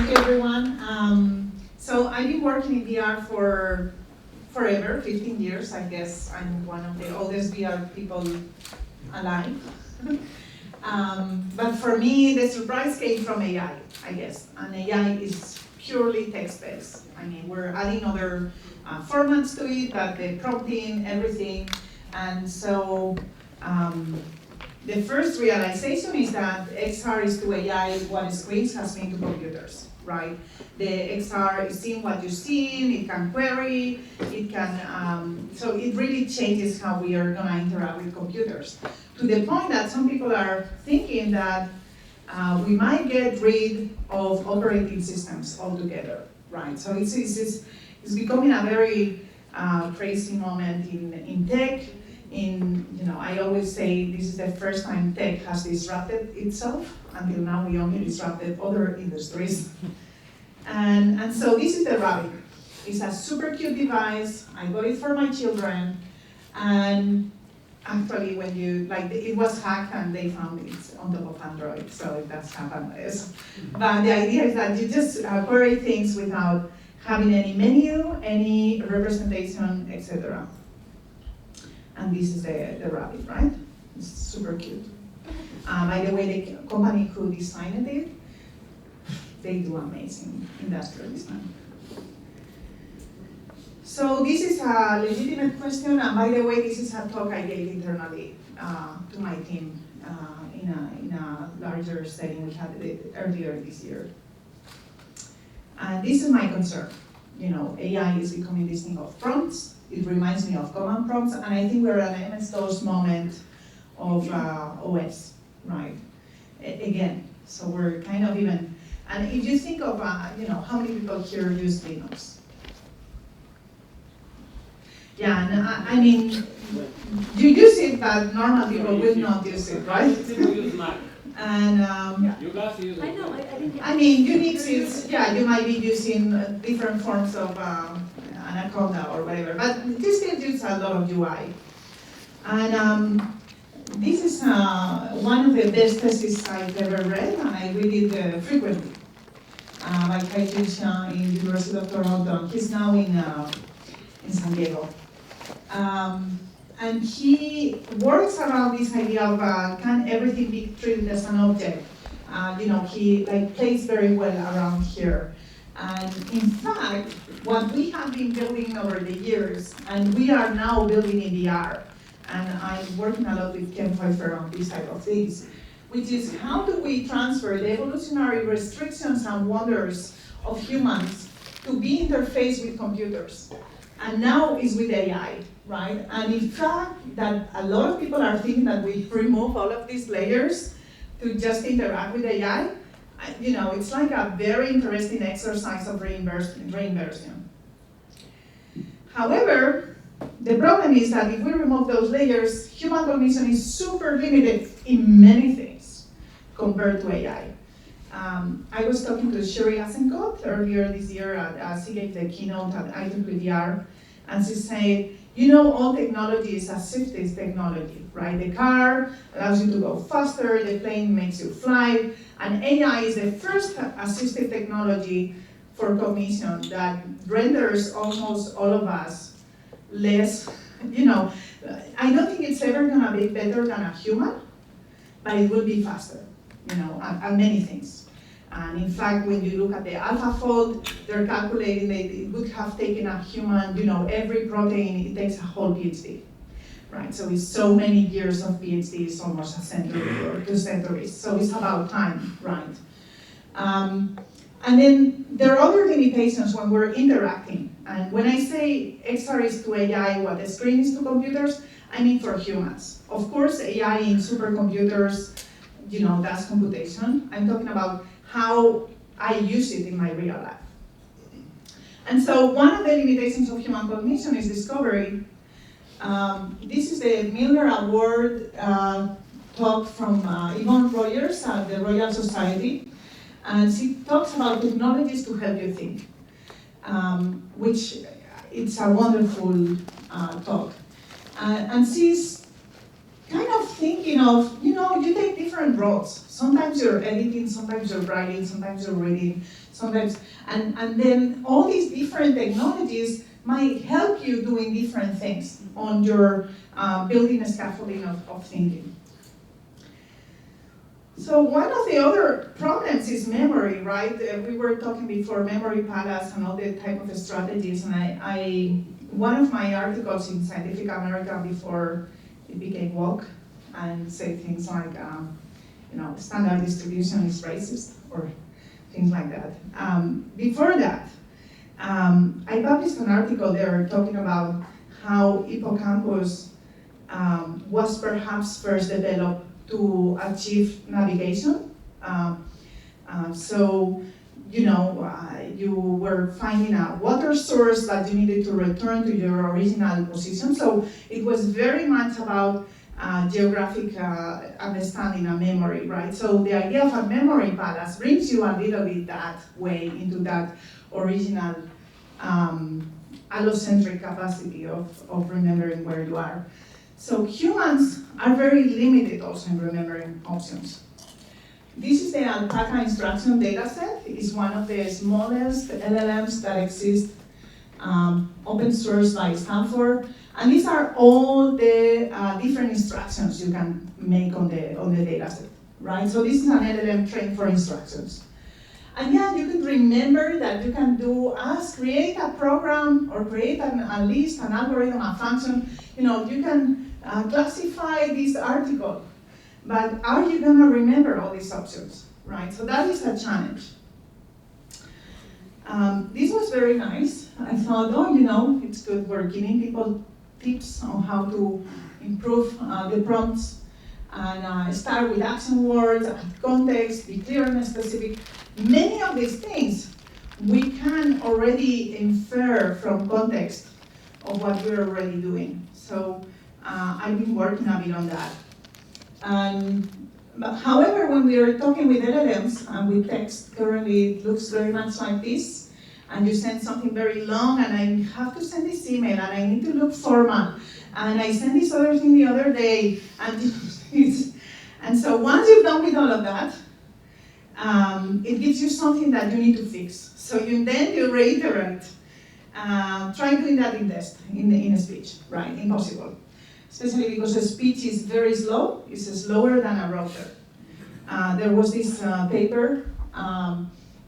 Thank you, everyone. So I've been working in VR for forever, 15 years, I guess. I'm one of the oldest VR people alive. But for me, the surprise came from AI, I guess. And AI is purely text-based. I mean, we're adding other formats to it, but the prompting, everything. And so the first realization is that XR is to AI what screens has been to computers, right? The XR is seeing what you're seeing, it can query, it can, so it really changes how we are gonna interact with computers. To the point that some people are thinking that we might get rid of operating systems altogether, right? So it's becoming a very crazy moment in tech. I always say this is the first time tech has disrupted itself. Until now, we only disrupted other industries. And so this is the rabbit. It's a super cute device. I got it for my children. And actually, when it was hacked and they found it on top of Android, so that's happened. But the idea is that you just query things without having any menu, any representation, etc. And this is the rabbit, right? It's super cute. By the way, the company who designed it, they do amazing industrial design. So this is a legitimate question, and by the way, this is a talk I gave internally to my team in a larger setting we had earlier this year. And this is my concern. AI is becoming this thing of prompts. It reminds me of command prompts, and I think we're at an MS-DOS moment of OS, right? Again, so we're kind of even, and if you think of, how many people here use Linux? Yeah, and I mean, you use it, but normal people will not use it, right? People use Mac. And You guys use it. I know, I mean, Unix is, yeah, you might be using different forms of Anaconda or whatever, but this still uses a lot of UI. And this is one of the best theses I've ever read, and I read it frequently, by Kai Jinsha in University of Toronto. He's now in San Diego. And he works around this idea of can everything be treated as an object? He plays very well around here. And in fact, what we have been building over the years, and we are now building in VR, and I'm working a lot with Ken Pfeiffer on this type of things, which is how do we transfer the evolutionary restrictions and wonders of humans to be interfaced with computers? And now is with AI, right? And in fact, that a lot of people are thinking that we remove all of these layers to just interact with AI. It's like a very interesting exercise of reinversion. However, the problem is that if we remove those layers, human cognition is super limited in many things compared to AI. I was talking to Sherry Asenkot earlier this year. She gave the keynote at IEEE, and she said, all technology is assistive technology, right? The car allows you to go faster, the plane makes you fly, and AI is the first assistive technology for cognition that renders almost all of us less, I don't think it's ever gonna be better than a human, but it will be faster, at many things. And in fact, when you look at the AlphaFold, they're calculating that it would have taken a human, every protein, it takes a whole PhD, right? So it's so many years of PhD, it's almost a century or 2 centuries. So it's about time, right? And then there are other limitations when we're interacting. And when I say XR is to AI what the screen is to computers, I mean for humans. Of course, AI in supercomputers, does computation. I'm talking about how I use it in my real life. And so one of the limitations of human cognition is discovery. This is the Milner Award talk from Yvonne Rogers at the Royal Society. And she talks about technologies to help you think, which it's a wonderful talk. And she's kind of thinking of, you take different roles. Sometimes you're editing, sometimes you're writing, sometimes you're reading, sometimes, and then all these different technologies might help you doing different things on your building a scaffolding of thinking. So one of the other problems is memory, right? We were talking before memory palace and all the type of strategies, and one of my articles in Scientific American before it became woke and said things like, standard distribution is racist or things like that. Before that, I published an article there talking about how hippocampus was perhaps first developed to achieve navigation. You were finding a water source that you needed to return to your original position. So it was very much about geographic understanding and memory, right? So the idea of a memory palace brings you a little bit that way into that original allocentric capacity of remembering where you are. So humans are very limited also in remembering options. This is the alpaca instruction dataset. It's one of the smallest LLMs that exist, open source by Stanford. And these are all the different instructions you can make on the dataset, right? So this is an LLM trained for instructions. And yeah, you can remember that you can create a program or create a list, an algorithm, a function. You can classify this article, but are you gonna remember all these options, right? So that is a challenge. This was very nice. I thought, it's good. We're giving people tips on how to improve the prompts and start with action words, add context, be clear and specific. Many of these things we can already infer from context of what we're already doing. So I've been working a bit on that. But however, when we are talking with LLMs and with text, currently it looks very much like this, and you send something very long, and I have to send this email, and I need to look formal, and I sent this other thing the other day, and so once you're done with all of that, it gives you something that you need to fix. So then you reiterate. Try doing that in text, in a speech, right? Impossible. Especially because a speech is very slow. It's slower than a router. There was this paper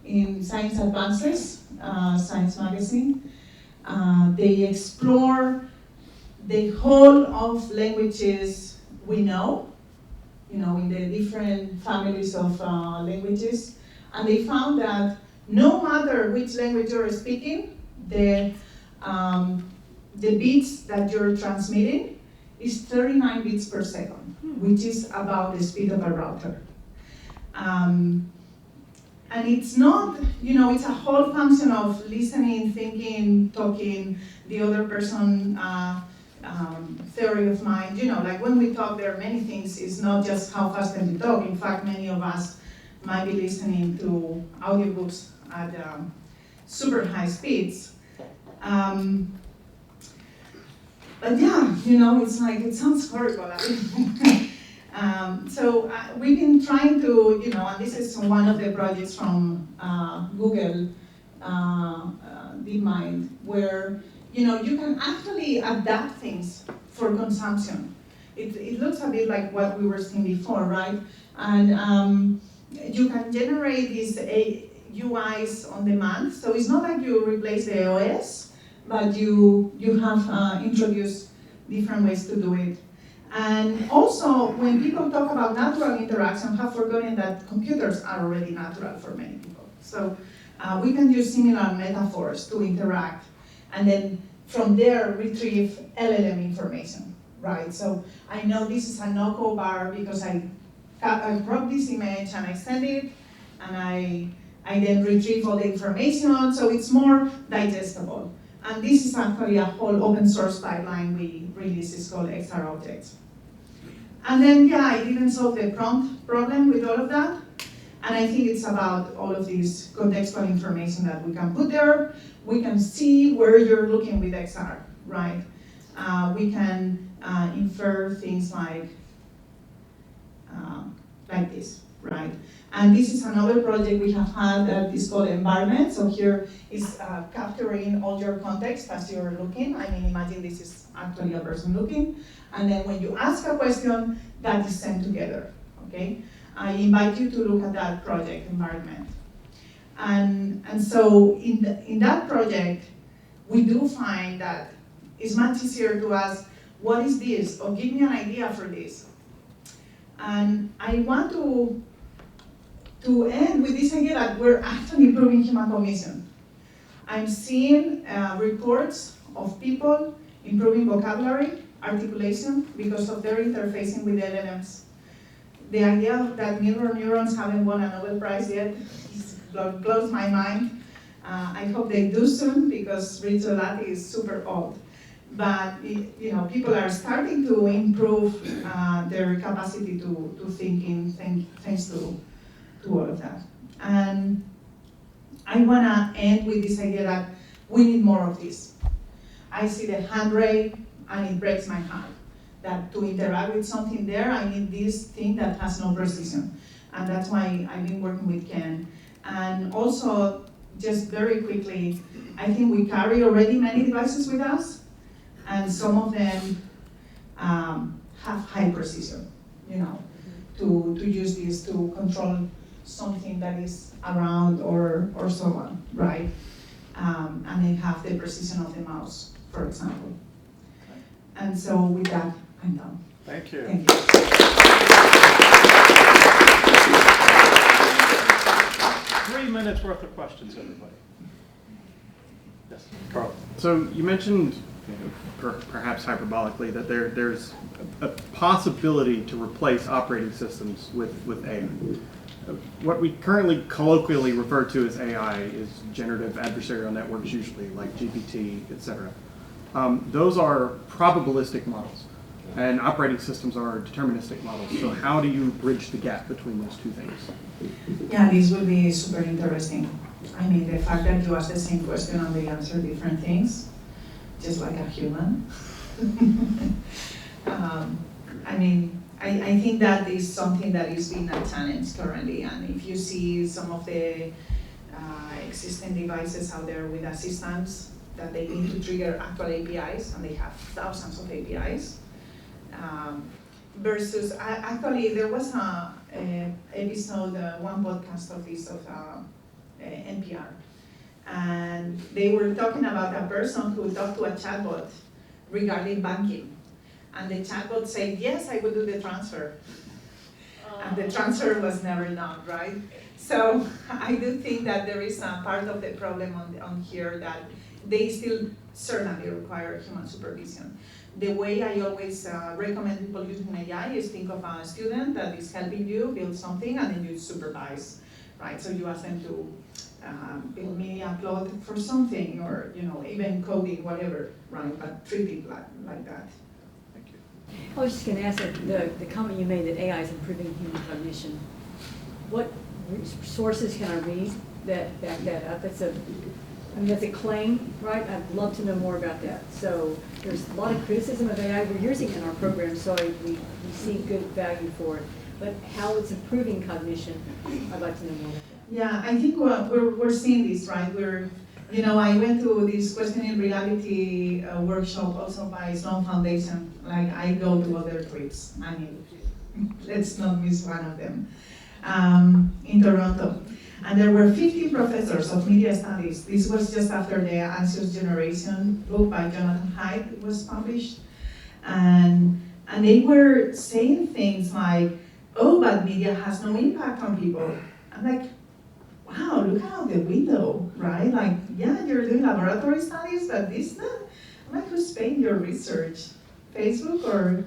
in Science Advances, Science magazine. They explore the whole of languages we know, in the different families of languages. And they found that no matter which language you're speaking, the bits that you're transmitting is 39 bits per second, which is about the speed of a router. And it's not, it's a whole function of listening, thinking, talking, the other person theory of mind. Like when we talk, there are many things. It's not just how fast can you talk. In fact, many of us might be listening to audiobooks at super high speeds. But yeah, it's like, it sounds horrible. So we've been trying to, and this is one of the projects from Google DeepMind, where you can actually adapt things for consumption. It looks a bit like what we were seeing before, right? And you can generate these UIs on demand. So it's not like you replace the OS, but you have introduced different ways to do it. And also, when people talk about natural interaction, have forgotten that computers are already natural for many people. So we can use similar metaphors to interact, and then from there retrieve LLM information, right? So I know this is a no-code bar because I brought this image and I send it, and I then retrieve all the information, so it's more digestible. And this is actually a whole open source pipeline we released. It's called XR Objects. And then, yeah, I didn't solve the prompt problem with all of that. And I think it's about all of this contextual information that we can put there. We can see where you're looking with XR, right? We can infer things like like this, right? And this is another project we have had that is called environment. So here is capturing all your context as you're looking. I mean, imagine this is actually a person looking. And then when you ask a question, that is sent together, okay? I invite you to look at that project, environment. And so in that project, we do find that it's much easier to ask, what is this? Or give me an idea for this. And I want to end with this idea that we're actually improving human cognition. I'm seeing reports of people improving vocabulary, articulation, because of their interfacing with LLMs. The idea that mirror neurons haven't won a Nobel Prize yet blows my mind. I hope they do soon, because Richard Lati is super old. But people are starting to improve their capacity to thinking thanks to all of that. And I want to end with this idea that we need more of this. I see the hand rate, and it breaks my heart. That to interact with something there, I need this thing that has no precision. And that's why I've been working with Ken. And also, just very quickly, I think we carry already many devices with us, and some of them have high precision, to use this to control something that is around or so on, right? And they have the precision of the mouse, for example. And so with that, I'm done. Thank you. Thank you. 3 minutes worth of questions, everybody. Yes, Carl. So you mentioned, perhaps hyperbolically, that there's a possibility to replace operating systems with AI. What we currently colloquially refer to as AI is generative adversarial networks, usually like GPT, etc. Those are probabilistic models, and operating systems are deterministic models. So how do you bridge the gap between those two things? Yeah, this will be super interesting. I mean, the fact that you ask the same question and they answer different things, just like a human. I think that is something that is being a challenge currently. And if you see some of the existing devices out there with assistants that they need to trigger actual APIs, and they have thousands of APIs, versus, actually there was a episode, one podcast of this of NPR, and they were talking about a person who talked to a chatbot regarding banking. And the chatbot said, yes, I will do the transfer. And the transfer was never done, right? So I do think that there is a part of the problem on here that they still certainly require human supervision. The way I always recommend people using AI is think of a student that is helping you build something, and then you supervise, right? So you ask them to build me a plot for something, or even coding, whatever, right? But treat it like that. I was just going to ask the comment you made that AI is improving human cognition. What sources can I read that back that up? That's a claim, right? I'd love to know more about that. So there's a lot of criticism of AI. We're using it in our program, so we see good value for it. But how it's improving cognition, I'd like to know more about that. Yeah, I think we're seeing this, right? I went to this questioning reality workshop also by Sloan Foundation. Like, I go to other trips. I mean, let's not miss one of them. In Toronto. And there were 15 professors of media studies. This was just after the Anxious Generation book by Jonathan Haidt was published. And they were saying things like, oh, but media has no impact on people. I'm like, wow, look out the window, right? Like, yeah, you're doing laboratory studies, but this, I'm like, who's paying your research? Facebook or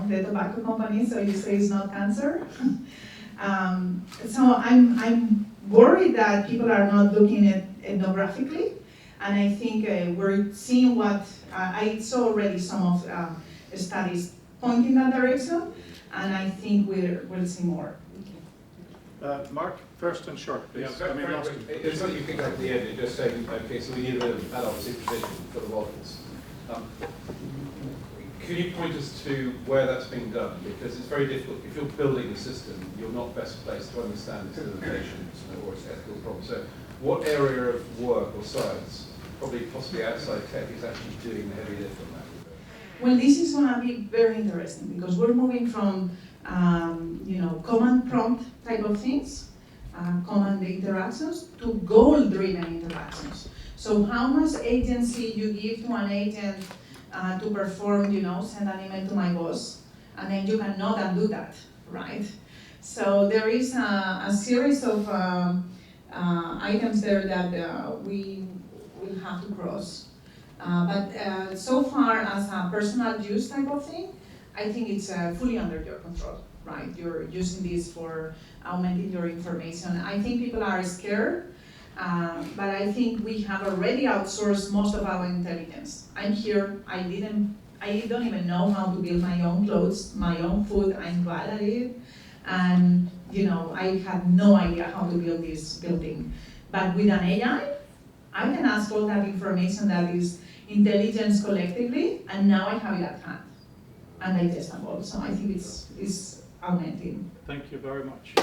the tobacco company, so you say it's not cancer? So I'm worried that people are not looking at ethnographically, and I think we're seeing what, I saw already some of studies pointing in that direction, and I think we'll see more. Mark, first and short, please. Yeah, very quick. It's something you picked up at the end. You're just saying, okay, so we need a bit of adult supervision for the models. Can you point us to where that's being done? Because it's very difficult. If you're building a system, you're not best placed to understand its limitations or its ethical problems. So what area of work or science, probably possibly outside tech, is actually doing the heavy lift on that? Well, this is going to be very interesting because we're moving from command prompt type of things, command interactions, to goal-driven interactions. So how much agency you give to an agent to perform, send an email to my boss, and then you cannot undo that, right? So there is a series of items there that we will have to cross. But so far as a personal use type of thing, I think it's fully under your control, right? You're using this for augmenting your information. I think people are scared, but I think we have already outsourced most of our intelligence. I'm here, I don't even know how to build my own clothes, my own food, I'm bad at it. And I had no idea how to build this building. But with an AI, I can ask all that information that is intelligence collectively, and now I have it at hand, and digestible. So I think it's augmenting. Thank you very much.